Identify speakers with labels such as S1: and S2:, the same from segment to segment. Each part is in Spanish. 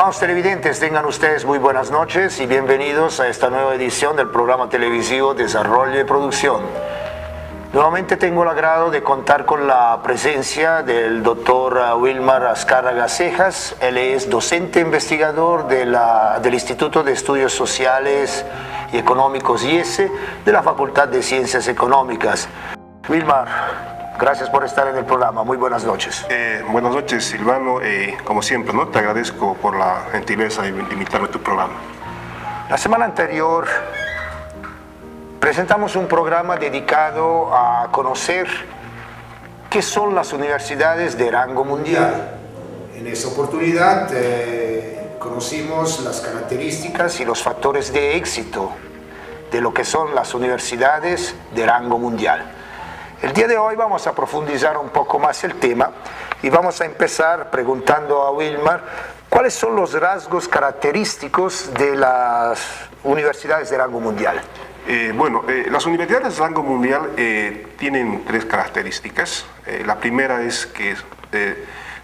S1: Estimados televidentes, tengan ustedes muy buenas noches y bienvenidos a esta nueva edición del programa televisivo Desarrollo y Producción. Nuevamente tengo el agrado de contar con la presencia del doctor Wilmar Azcárraga Cejas. Él es docente investigador del Instituto de Estudios Sociales y Económicos IESE de la Facultad de Ciencias Económicas. Wilmar, gracias por estar en el programa. Muy buenas noches.
S2: Buenas noches, Silvano. Como siempre, ¿no? Te agradezco por la gentileza de invitarme a tu programa.
S1: La semana anterior presentamos un programa dedicado a conocer qué son las universidades de rango mundial. En esta oportunidad conocimos las características y los factores de éxito de lo que son las universidades de rango mundial. El día de hoy vamos a profundizar un poco más el tema y vamos a empezar preguntando a Wilmar cuáles son los rasgos característicos de las universidades de rango mundial.
S2: Las universidades de rango mundial tienen tres características. La primera es que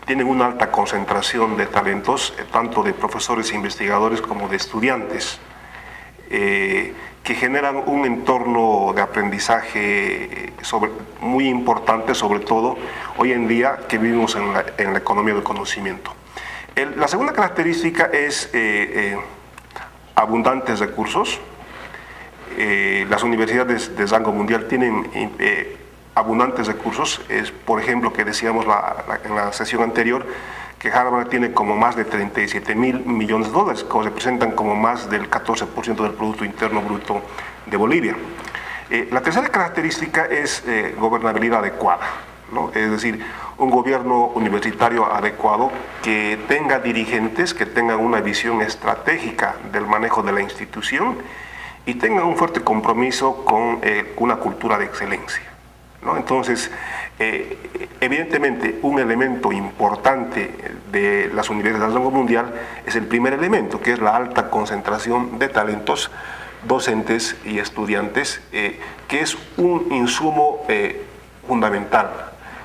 S2: tienen una alta concentración de talentos, tanto de profesores e investigadores como de estudiantes, que generan un entorno de aprendizaje muy importante, sobre todo hoy en día que vivimos en la economía del conocimiento. La segunda característica es abundantes recursos. Las universidades de rango mundial tienen abundantes recursos. Por ejemplo, que decíamos en la sesión anterior, que Harvard tiene como más de 37.000 millones de dólares, que representan como más del 14% del Producto Interno Bruto de Bolivia. La tercera característica es gobernabilidad adecuada, ¿no? Es decir, un gobierno universitario adecuado que tenga dirigentes que tengan una visión estratégica del manejo de la institución y tengan un fuerte compromiso con una cultura de excelencia, ¿no? Entonces, evidentemente, un elemento importante de las universidades de rango mundial es el primer elemento, que es la alta concentración de talentos docentes y estudiantes, que es un insumo fundamental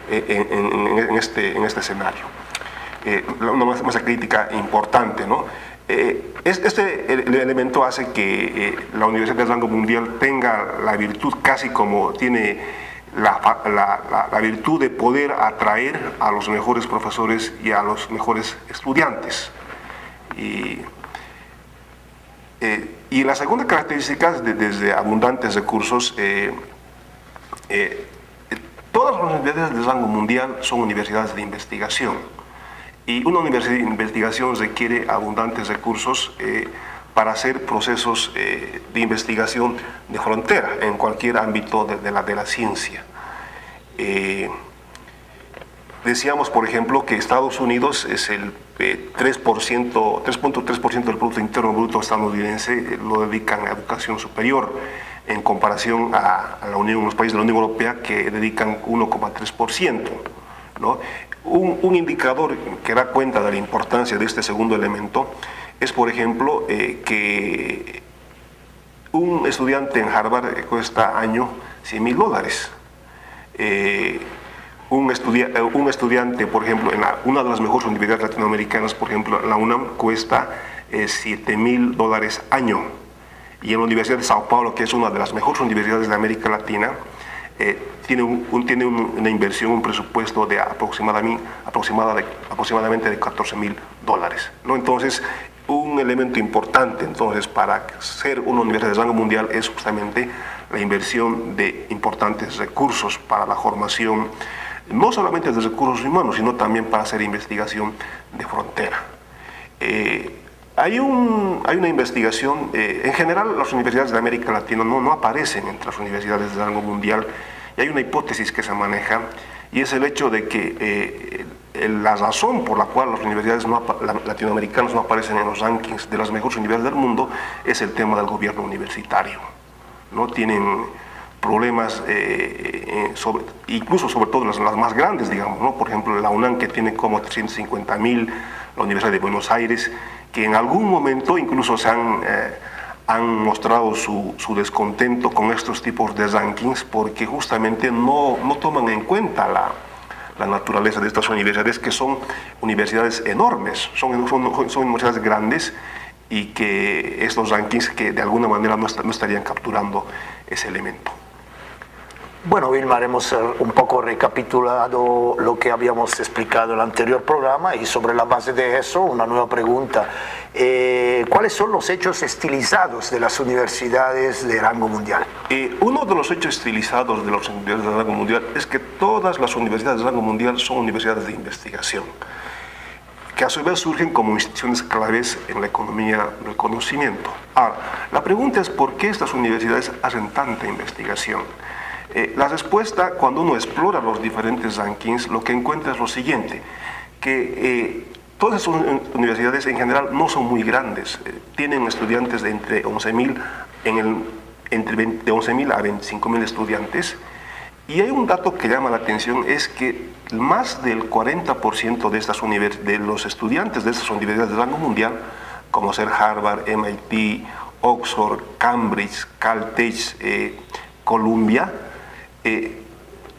S2: en este escenario. Una masa crítica importante, ¿no? El elemento hace que la Universidad de rango mundial tenga la virtud, casi como tiene la virtud de poder atraer a los mejores profesores y a los mejores estudiantes. Y la segunda característica, desde abundantes recursos, todas las universidades de rango mundial son universidades de investigación. Y una universidad de investigación requiere abundantes recursos para hacer procesos de investigación de frontera en cualquier ámbito de la ciencia. Decíamos, por ejemplo, que Estados Unidos es el 3.3% del Producto Interno Bruto estadounidense, lo dedican a educación superior, en comparación a los países de la Unión Europea que dedican 1,3%, ¿no? Un indicador que da cuenta de la importancia de este segundo elemento es, por ejemplo, que un estudiante en Harvard cuesta año $100.000. Un estudiante, por ejemplo, en una de las mejores universidades latinoamericanas, por ejemplo, la UNAM, cuesta $7.000 año. Y en la Universidad de Sao Paulo, que es una de las mejores universidades de América Latina, tiene una inversión, un presupuesto de aproximadamente de $14.000, ¿no? Entonces, un elemento importante para ser una universidad de rango mundial es justamente la inversión de importantes recursos para la formación, no solamente de recursos humanos, sino también para hacer investigación de frontera. Hay una investigación, en general las universidades de América Latina no aparecen entre las universidades de rango mundial, y hay una hipótesis que se maneja, y es el hecho de que la razón por la cual las universidades latinoamericanas no aparecen en los rankings de las mejores universidades del mundo es el tema del gobierno universitario. No tienen problemas, incluso sobre todo las más grandes, digamos, ¿no? Por ejemplo, la UNAM, que tiene como 350.000, la Universidad de Buenos Aires, que en algún momento incluso han mostrado su descontento con estos tipos de rankings porque justamente no toman en cuenta la naturaleza de estas universidades, que son universidades enormes, son universidades grandes, y que estos rankings que de alguna manera no estarían capturando ese elemento.
S1: Bueno, Vilmar, hemos un poco recapitulado lo que habíamos explicado en el anterior programa y sobre la base de eso una nueva pregunta. ¿Cuáles son los hechos estilizados de las universidades de rango mundial?
S2: Uno de los hechos estilizados de las universidades de rango mundial es que todas las universidades de rango mundial son universidades de investigación, que a su vez surgen como instituciones claves en la economía del conocimiento. Ahora, la pregunta es ¿por qué estas universidades hacen tanta investigación? La respuesta, cuando uno explora los diferentes rankings, lo que encuentra es lo siguiente, que todas esas universidades en general no son muy grandes, tienen estudiantes de entre 11.000 de 11.000 a 25.000 estudiantes, y hay un dato que llama la atención, es que más del 40% de los estudiantes de estas universidades de rango mundial, como ser Harvard, MIT, Oxford, Cambridge, Caltech, Columbia,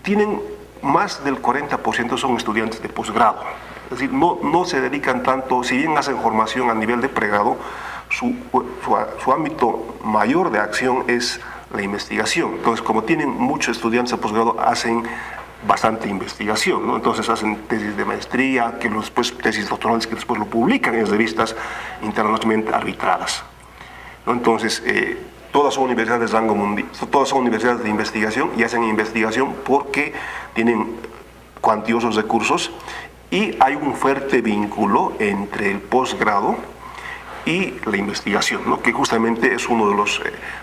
S2: tienen más del 40% son estudiantes de posgrado. Es decir, no se dedican tanto, si bien hacen formación a nivel de pregrado, su ámbito mayor de acción es la investigación. Entonces, como tienen muchos estudiantes de posgrado, hacen bastante investigación, ¿no? Entonces hacen tesis de maestría, después tesis doctorales que después lo publican en revistas internacionalmente arbitradas, ¿no? Entonces, todas son universidades de rango mundial, todas son universidades de investigación y hacen investigación porque tienen cuantiosos recursos y hay un fuerte vínculo entre el posgrado y la investigación, ¿no? Que justamente es uno de los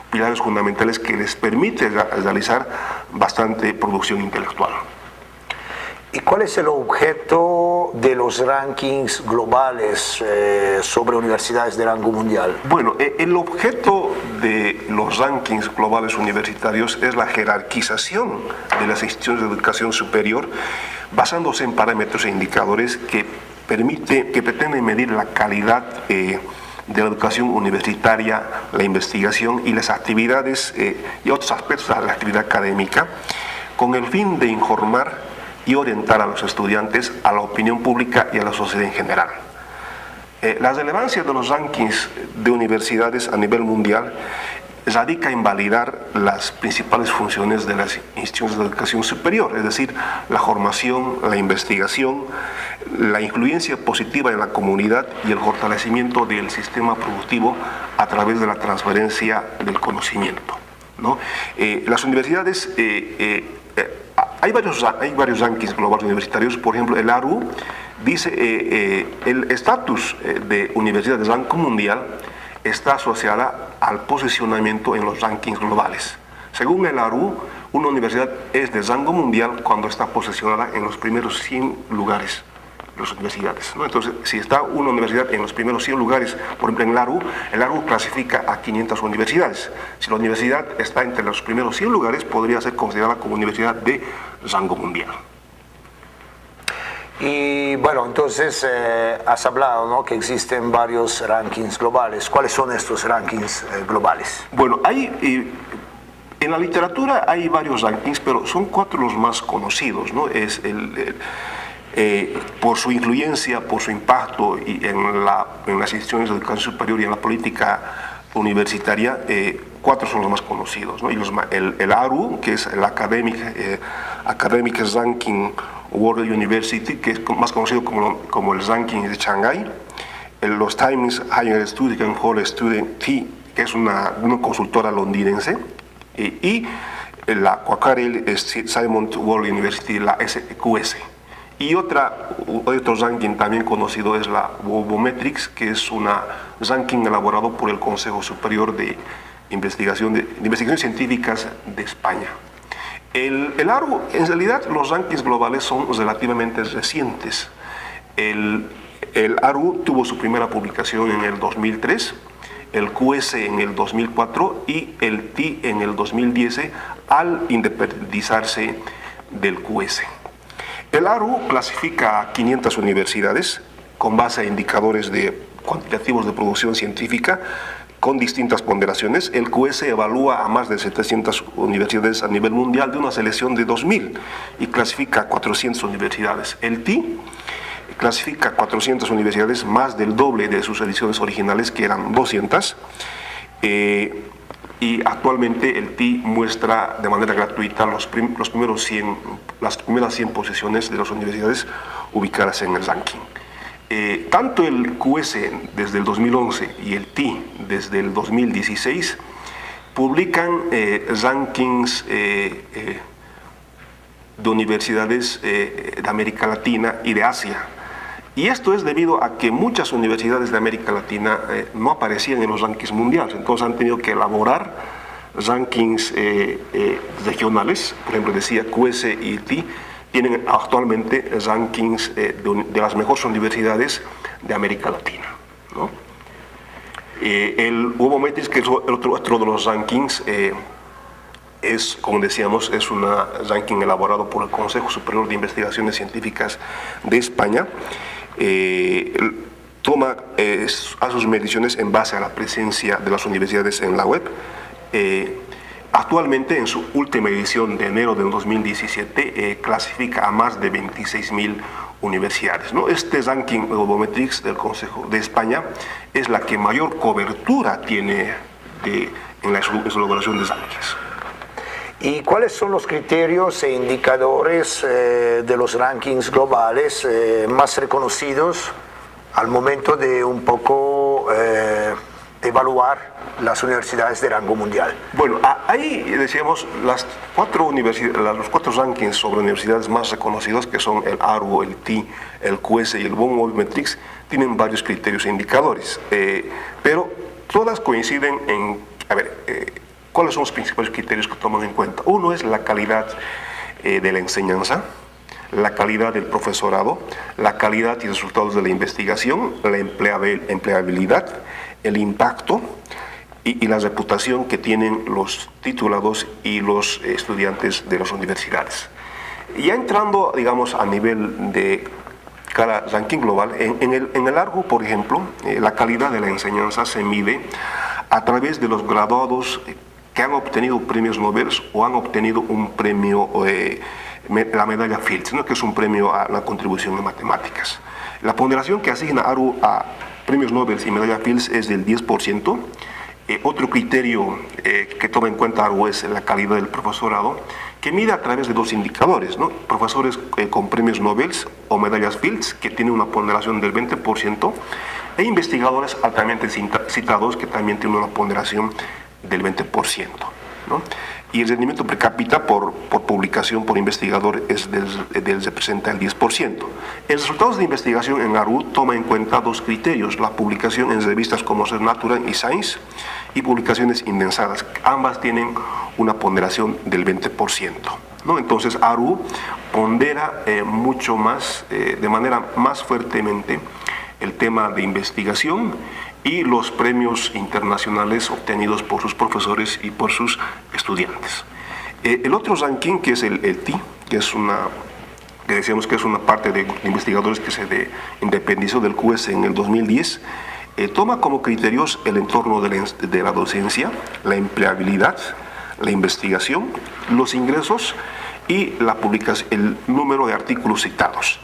S2: pilares fundamentales que les permite realizar bastante producción intelectual.
S1: ¿Y cuál es el objeto de los rankings globales sobre universidades de rango mundial?
S2: Bueno, el objeto de los rankings globales universitarios es la jerarquización de las instituciones de educación superior basándose en parámetros e indicadores que pretenden medir la calidad de la educación universitaria, la investigación y las actividades y otros aspectos de la actividad académica, con el fin de informar y orientar a los estudiantes, a la opinión pública y a la sociedad en general. La relevancia de los rankings de universidades a nivel mundial radica en validar las principales funciones de las instituciones de educación superior, es decir, la formación, la investigación, la influencia positiva en la comunidad y el fortalecimiento del sistema productivo a través de la transferencia del conocimiento, ¿no? Las universidades, hay varios rankings globales universitarios. Por ejemplo, el ARU dice el estatus de universidad de rango mundial está asociada al posicionamiento en los rankings globales. Según el ARU, una universidad es de rango mundial cuando está posicionada en los primeros 100 lugares de las universidades, ¿no? Entonces, si está una universidad en los primeros 100 lugares, por ejemplo en el ARU clasifica a 500 universidades. Si la universidad está entre los primeros 100 lugares, podría ser considerada como universidad de rango mundial.
S1: Y bueno, entonces has hablado, ¿no?, que existen varios rankings globales. ¿Cuáles son estos rankings globales?
S2: Bueno, en la literatura hay varios rankings, pero son 4 los más conocidos, ¿no? Es por su influencia, por su impacto y en las instituciones de educación superior y en la política universitaria, 4 son los más conocidos, ¿no? Y el ARU, que es el Academic Ranking World University, que es más conocido como el ranking de Shanghái, los Times Higher Study and Hall Student T, que es una consultora londinense, y la Quacquarell Simon World University, la SQS. Y otro ranking también conocido es la Bobometrics, que es un ranking elaborado por el Consejo Superior de Investigaciones Científicas de España. El ARU, en realidad los rankings globales son relativamente recientes. El ARU tuvo su primera publicación en el 2003, el QS en el 2004 y el TI en el 2010 al independizarse del QS. El ARU clasifica a 500 universidades con base a indicadores cuantitativos de producción científica con distintas ponderaciones. El QS evalúa a más de 700 universidades a nivel mundial de una selección de 2.000 y clasifica a 400 universidades. El TI clasifica 400 universidades, más del doble de sus ediciones originales, que eran 200. Y actualmente el TI muestra de manera gratuita las primeras 100 posiciones de las universidades ubicadas en el ranking. Tanto el QS desde el 2011 y el TI desde el 2016 publican rankings de universidades de América Latina y de Asia. Y esto es debido a que muchas universidades de América Latina no aparecían en los rankings mundiales, entonces han tenido que elaborar rankings regionales. Por ejemplo, decía QS y TI tienen actualmente rankings de las mejores universidades de América Latina, ¿no? El Hubometrics, que es otro de los rankings, es, como decíamos, es un ranking elaborado por el Consejo Superior de Investigaciones Científicas de España. Toma a sus mediciones en base a la presencia de las universidades en la web. Actualmente, en su última edición de enero del 2017, clasifica a más de 26.000 universidades, ¿no? Este ranking Hubometrics del Consejo de España es la que mayor cobertura tiene en la elaboración de rankings.
S1: ¿Y cuáles son los criterios e indicadores de los rankings globales más reconocidos al momento de un poco evaluar las universidades de rango mundial?
S2: Bueno, ahí decíamos los cuatro rankings sobre universidades más reconocidos, que son el ARU, el TI, el QS y el Hubometrics, tienen varios criterios e indicadores, pero todas coinciden en, ¿cuáles son los principales criterios que toman en cuenta? Uno es la calidad de la enseñanza, la calidad del profesorado, la calidad y resultados de la investigación, la empleabilidad, el impacto y la reputación que tienen los titulados y los estudiantes de las universidades. Ya entrando, digamos, a nivel de cada ranking global, en el ARGU, por ejemplo, la calidad de la enseñanza se mide a través de los graduados que han obtenido premios Nobel o han obtenido un premio, la medalla Fields, ¿no?, que es un premio a la contribución en matemáticas. La ponderación que asigna ARU a premios Nobel y medalla Fields es del 10%. Otro criterio que toma en cuenta ARU es la calidad del profesorado, que mide a través de dos indicadores, ¿no? Profesores con premios Nobel o medallas Fields, que tienen una ponderación del 20%, e investigadores altamente citados, que también tienen una ponderación del 20%, ¿no? Y el rendimiento per cápita por publicación por investigador representa el 10%. En resultados de investigación en ARU toma en cuenta dos criterios: la publicación en revistas como Nature y Science y publicaciones indensadas. Ambas tienen una ponderación del 20%, ¿no? Entonces ARU pondera mucho más, de manera más fuertemente, el tema de investigación y los premios internacionales obtenidos por sus profesores y por sus estudiantes. El otro ranking, que es el TI, que decíamos que es una parte de investigadores que se independizó del QS en el 2010, toma como criterios el entorno de la docencia, la empleabilidad, la investigación, los ingresos y el número de artículos citados.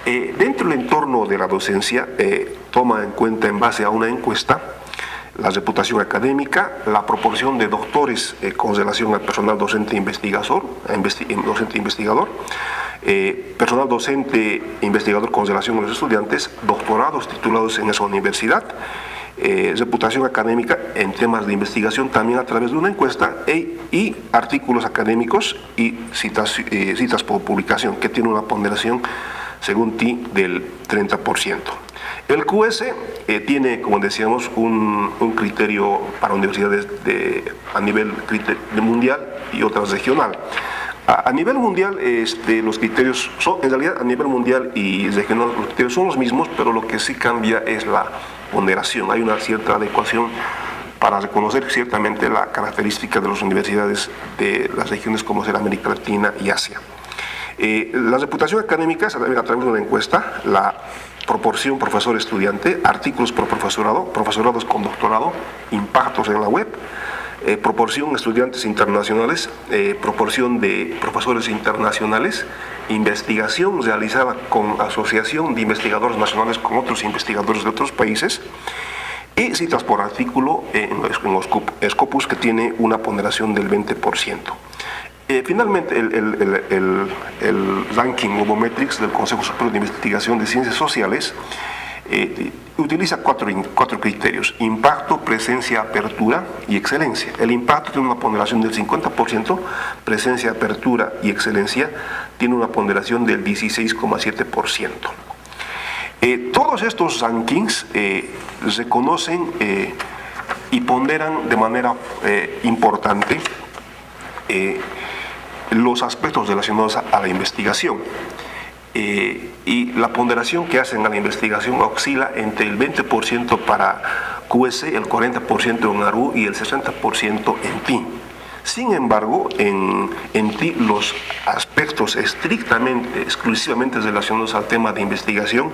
S2: Dentro del entorno de la docencia, toma en cuenta, en base a una encuesta, la reputación académica, la proporción de doctores con relación al personal docente investigador, personal docente investigador con relación a los estudiantes, doctorados titulados en esa universidad, reputación académica en temas de investigación también a través de una encuesta, y artículos académicos y citas por publicación, que tiene una ponderación según TI del 30%. El QS tiene, como decíamos, un criterio para universidades a nivel mundial y otras regional. A nivel mundial, los criterios son, en realidad, a nivel mundial y regional, los criterios son los mismos, pero lo que sí cambia es la ponderación. Hay una cierta adecuación para reconocer ciertamente la característica de las universidades de las regiones como ser América Latina y Asia. La reputación académica, a través de una encuesta, la proporción profesor-estudiante, artículos por profesorado, profesorados con doctorado, impactos en la web, proporción estudiantes internacionales, proporción de profesores internacionales, investigación realizada con asociación de investigadores nacionales con otros investigadores de otros países, y citas por artículo en Scopus, que tiene una ponderación del 20%. Finalmente, el ranking Obometrics del Consejo Superior de Investigación de Ciencias Sociales utiliza cuatro criterios: impacto, presencia, apertura y excelencia. El impacto tiene una ponderación del 50%, presencia, apertura y excelencia tiene una ponderación del 16,7%. Todos estos rankings reconocen y ponderan de manera importante los aspectos relacionados a la investigación. Y la ponderación que hacen a la investigación oscila entre el 20% para QS, el 40% en ARU y el 60% en TI. Sin embargo, en TI los aspectos exclusivamente relacionados al tema de investigación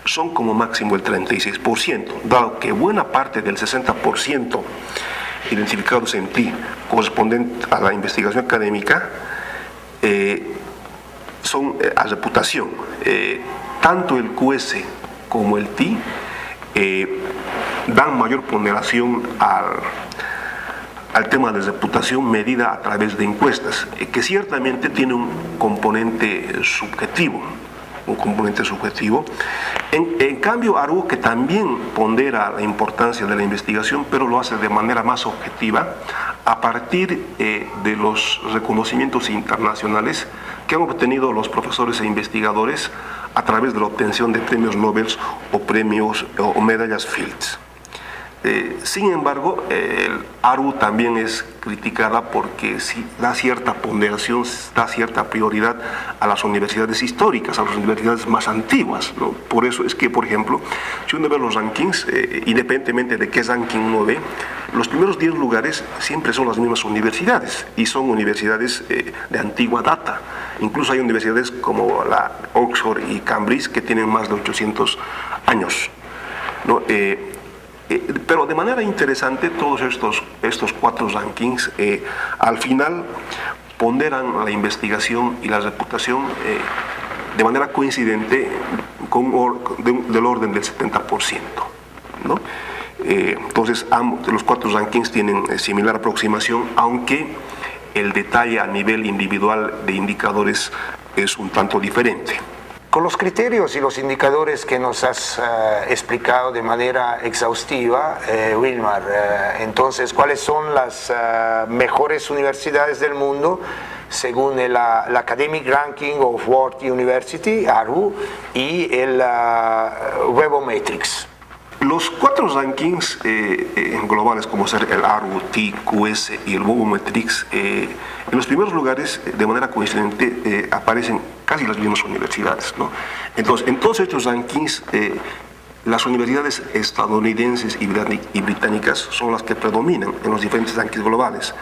S2: son como máximo el 36%, dado que buena parte del 60% identificados en TI correspondiente a la investigación académica son a reputación. Tanto el QS como el TI dan mayor ponderación al tema de reputación medida a través de encuestas, que ciertamente tiene un componente subjetivo. En cambio, ARU, que también pondera la importancia de la investigación, pero lo hace de manera más objetiva, a partir de los reconocimientos internacionales que han obtenido los profesores e investigadores a través de la obtención de premios Nobel o premios o medallas Fields. Sin embargo, el ARU también es criticada porque sí da cierta ponderación, da cierta prioridad a las universidades históricas, a las universidades más antiguas, ¿no? Por eso es que, por ejemplo, si uno ve los rankings, independientemente de qué ranking uno ve, los primeros 10 lugares siempre son las mismas universidades y son universidades de antigua data. Incluso hay universidades como la Oxford y Cambridge que tienen más de 800 años, ¿no? Pero de manera interesante, todos estos 4 rankings al final ponderan la investigación y la reputación de manera coincidente del orden del 70%, ¿no? Entonces, los 4 rankings tienen similar aproximación, aunque el detalle a nivel individual de indicadores es un tanto diferente.
S1: Con los criterios y los indicadores que nos has explicado de manera exhaustiva, Wilmar, entonces, ¿cuáles son las mejores universidades del mundo según el Academic Ranking of World University, ARU, y el Webometrics?
S2: Los 4 rankings globales, como ser el ARU, TI, QS y el Webometrics, en los primeros lugares, de manera coincidente, aparecen casi las mismas universidades, ¿no? Entonces, en todos estos rankings, las universidades estadounidenses y británicas son las que predominan en los diferentes rankings globales.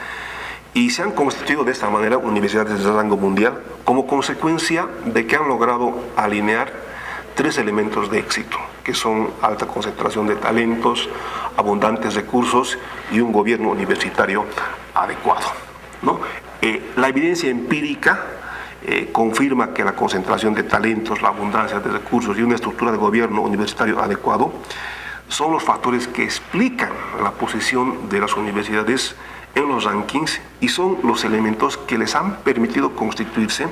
S2: Y se han constituido de esta manera universidades de rango mundial como consecuencia de que han logrado alinear 3 elementos de éxito, que son alta concentración de talentos, abundantes recursos y un gobierno universitario adecuado, ¿no? La evidencia empírica confirma que la concentración de talentos, la abundancia de recursos y una estructura de gobierno universitario adecuado son los factores que explican la posición de las universidades en los rankings y son los elementos que les han permitido constituirse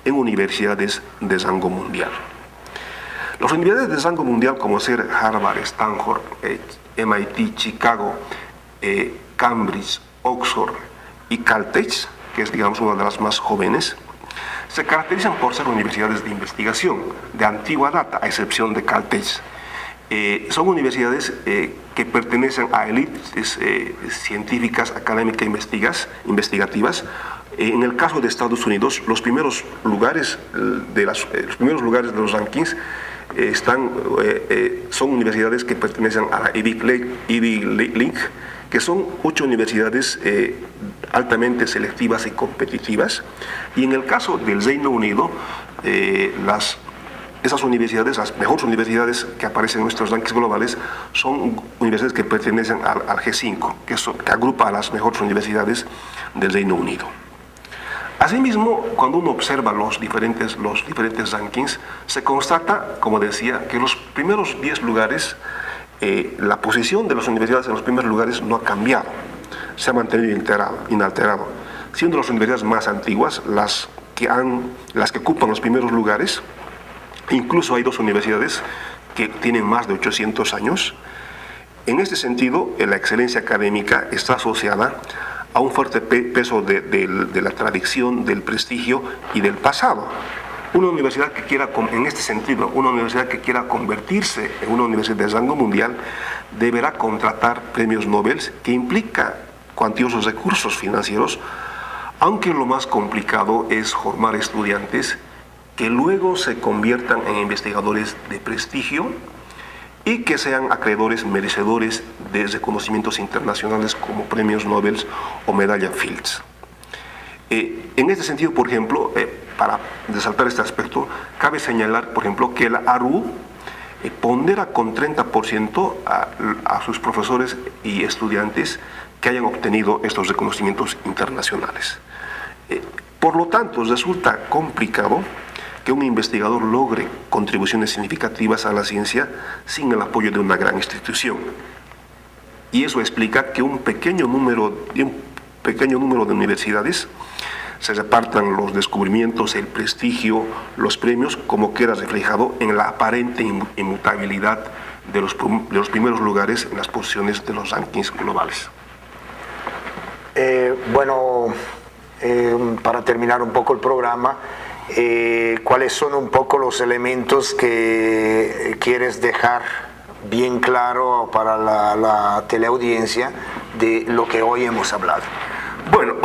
S2: en universidades de rango mundial. Las universidades de rango mundial, como ser Harvard, Stanford, MIT, Chicago, Cambridge, Oxford y Caltech, que es, digamos, una de las más jóvenes, se caracterizan por ser universidades de investigación de antigua data, a excepción de Caltech. Son universidades que pertenecen a élites científicas, académicas, investigativas. En el caso de Estados Unidos, los primeros lugares de los rankings son universidades que pertenecen a la Ivy League, que son 8 universidades altamente selectivas y competitivas. Y en el caso del Reino Unido, las esas universidades, las mejores universidades que aparecen en nuestros rankings globales, son universidades que pertenecen al G5, que agrupa a las mejores universidades del Reino Unido. Asimismo, cuando uno observa los diferentes rankings, se constata, como decía, que los primeros 10 lugares, la posición de las universidades en los primeros lugares no ha cambiado, se ha mantenido inalterado. Siendo las universidades más antiguas, las que ocupan los primeros lugares, incluso hay 2 universidades que tienen más de 800 años. En este sentido, la excelencia académica está asociada a un fuerte peso de la tradición, del prestigio y del pasado. Una universidad que quiera, en este sentido, una universidad que quiera convertirse en una universidad de rango mundial deberá contratar premios Nobel, que implica cuantiosos recursos financieros, aunque lo más complicado es formar estudiantes que luego se conviertan en investigadores de prestigio y que sean acreedores merecedores de reconocimientos internacionales como premios Nobel o medalla Fields. En este sentido, por ejemplo, para resaltar este aspecto, cabe señalar, por ejemplo, que la ARU pondera con 30% a sus profesores y estudiantes que hayan obtenido estos reconocimientos internacionales. Por lo tanto, resulta complicado que un investigador logre contribuciones significativas a la ciencia sin el apoyo de una gran institución. Y eso explica que un pequeño número de universidades se repartan los descubrimientos, el prestigio, los premios, como queda reflejado en la aparente inmutabilidad de los primeros lugares en las posiciones de los rankings globales.
S1: Para terminar un poco el programa, ¿cuáles son un poco los elementos que quieres dejar bien claro para la teleaudiencia de lo que hoy hemos hablado?
S2: Bueno,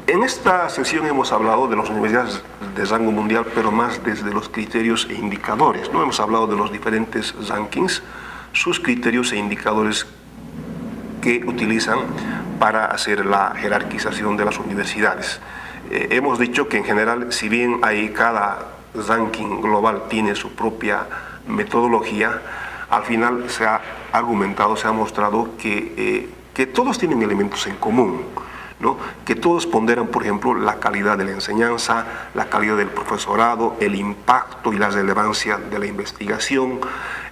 S2: en esta sesión hemos hablado de las universidades de rango mundial, pero más desde los criterios e indicadores, ¿no? Hemos hablado de los diferentes rankings, sus criterios e indicadores que utilizan para hacer la jerarquización de las universidades. Hemos dicho que en general, si bien cada ranking global tiene su propia metodología, al final se ha argumentado, se ha mostrado que todos tienen elementos en común, ¿no? Que todos ponderan, por ejemplo, la calidad de la enseñanza, la calidad del profesorado, el impacto y la relevancia de la investigación,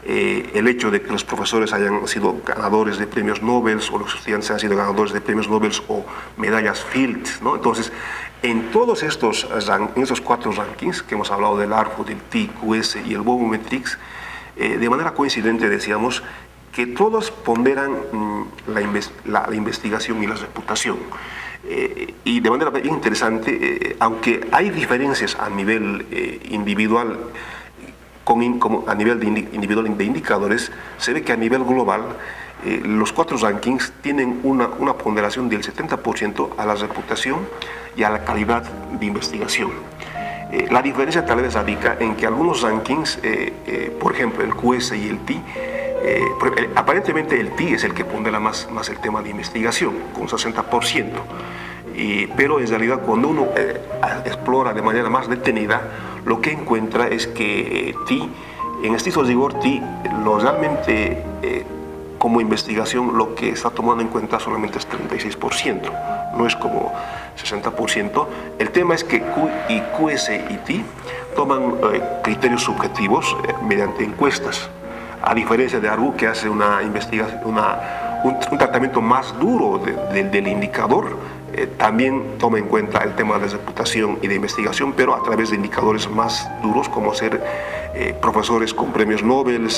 S2: el hecho de que los profesores hayan sido ganadores de premios Nobel o los estudiantes hayan sido ganadores de premios Nobel o medallas Fields, ¿no? Entonces, en todos estos 4 rankings que hemos hablado del ARFO, del TI, QS y el Bobometrics, de manera coincidente decíamos que todos ponderan la investigación y la reputación. Y de manera bien interesante, aunque hay diferencias a nivel individual, a nivel individual de indicadores, se ve que a nivel global los 4 rankings tienen una ponderación del 70% a la reputación y a la calidad de investigación. La diferencia tal vez radica en que algunos rankings, por ejemplo el QS y el TI, aparentemente el TI es el que pondera más el tema de investigación, con 60%. Pero en realidad cuando uno explora de manera más detenida, lo que encuentra es que TI, en estricto rigor, TI realmente como investigación lo que está tomando en cuenta solamente es 36%, no es como 60%. El tema es que QS y TI toman criterios subjetivos mediante encuestas, a diferencia de ARU, que hace una investigación, un tratamiento más duro del indicador. También toma en cuenta el tema de reputación y de investigación, pero a través de indicadores más duros, como ser profesores con premios Nobel,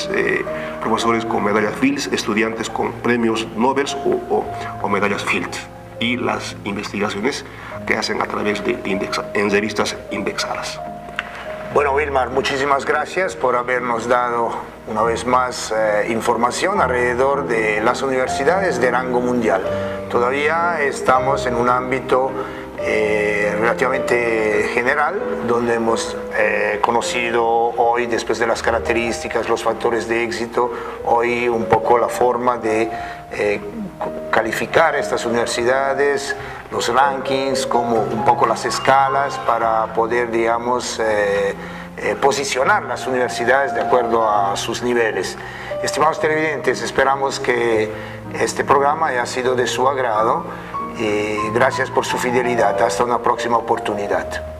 S2: profesores con medallas Fields, estudiantes con premios Nobel o medallas Fields, y las investigaciones que hacen a través de en revistas indexadas.
S1: Bueno, Wilmar, muchísimas gracias por habernos dado una vez más información alrededor de las universidades de rango mundial. Todavía estamos en un ámbito relativamente general, donde hemos conocido hoy, después de las características, los factores de éxito, hoy un poco la forma de calificar estas universidades, los rankings, como un poco las escalas para poder, digamos, posicionar las universidades de acuerdo a sus niveles. Estimados televidentes, esperamos que este programa haya sido de su agrado y gracias por su fidelidad. Hasta una próxima oportunidad.